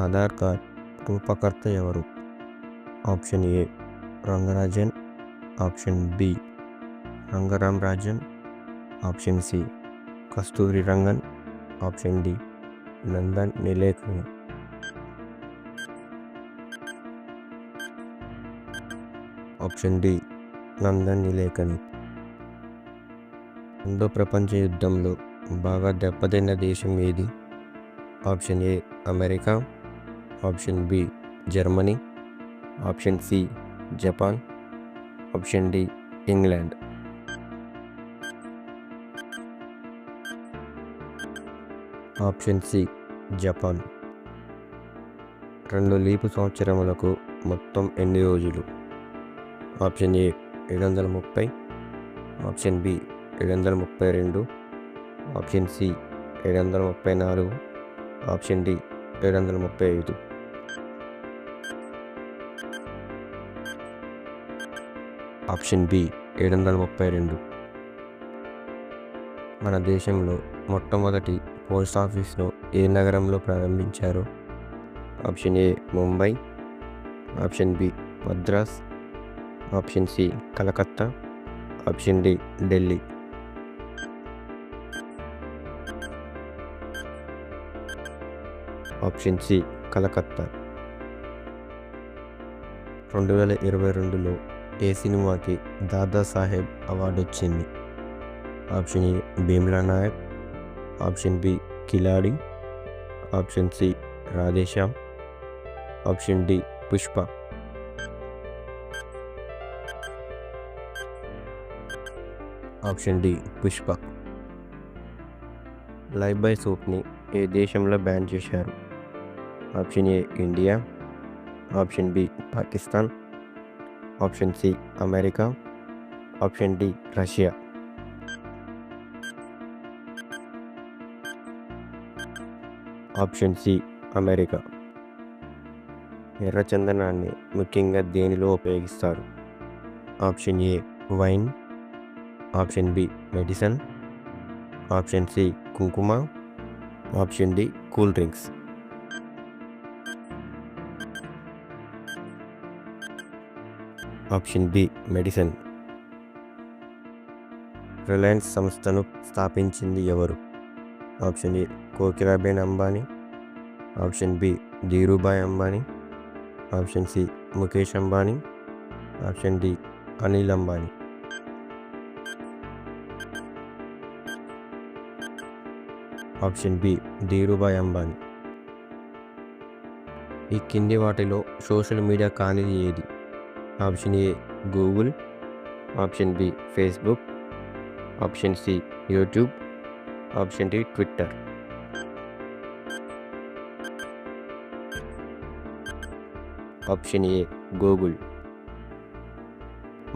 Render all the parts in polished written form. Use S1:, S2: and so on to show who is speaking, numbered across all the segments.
S1: Aadhaar card రూపకర్త ఎవరు? Option A Rangarajan, option B Rangaram Rajan, option C Kasturi Rangan, option D Nandan Nilekani. Option D Nandan Nilekani. రెండో ప్రపంచ యుద్ధంలో బాగా దెబ్బతిన్న దేశం ఏది? Option A America, option B Germany, option C Japan, option D England. Option C Japan. 2 leap సంవత్సరములకు మొత్తం ఎన్ని రోజులు? Option A 730, option B 732, option C 734, option D 735. Option B 732. మన దేశంలో మొట్టమొదటి పోస్ట్ ఆఫీస్ను ఏ నగరంలో ప్రారంభించారు? Option A Mumbai, option B Madras, option C Calcutta, option D Delhi. Option C Calcutta. 2022లో ఏ సినిమాకి దాదాసాహెబ్ అవార్డు వచ్చింది? Option A Bheemla Nayak, option B Khiladi, option C Radhe Shyam, option D Pushpa. Option D Pushpa. Lifebuoy సోప్ని ఏ దేశంలో బ్యాన్ చేశారు? Option A India, option B Pakistan, option C America, option D Russia. Option C America. ఎర్రచందనాన్ని ముఖ్యంగా దేనిలో ఉపయోగిస్తారు? Option A wine, option B medicine, option C కుంకుమ, option D cool drinks. Option B medicine. Reliance సంస్థను స్థాపించింది ఎవరు? Option A Kokilaben Ambani, option B Dhirubhai Ambani, option C Mukesh Ambani, option D Anil Ambani. Option B Dhirubhai Ambani. ఈ కింది వాటిలో సోషల్ మీడియా కానిది ఏది? Option A Google, option B Facebook, option C YouTube, option D Twitter. Option A Google.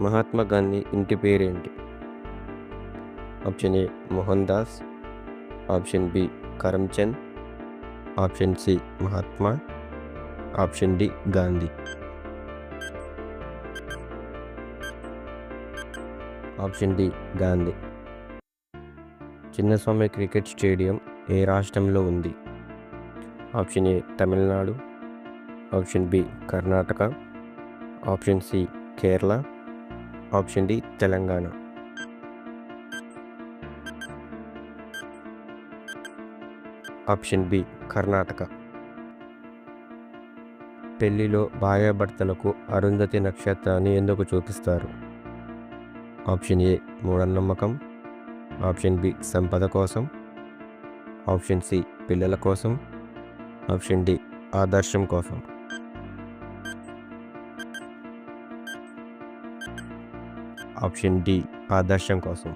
S1: Mahatma Gandhi ఇంటి పేరేంటి? Option A Mohan Das, option B Karamchand, option C Mahatma, option D Gandhi. Option D Gandhi. Chinnaswamy cricket stadium ఏ రాష్ట్రంలో ఉంది? Option A Tamil Nadu, option B Karnataka, option C Kerala, option D Telangana. Option B Karnataka. పెళ్లిలో భార్యాభర్తలకు అరుంధతి నక్షత్రాన్ని ఎందుకు చూపిస్తారు? ఆప్షన్ ఏ మూఢనమ్మకం, ఆప్షన్ బి సంపద కోసం, ఆప్షన్ సి పిల్లల కోసం, ఆప్షన్ డి ఆదర్శం కోసం. ఆప్షన్ డి ఆదర్శం కోసం.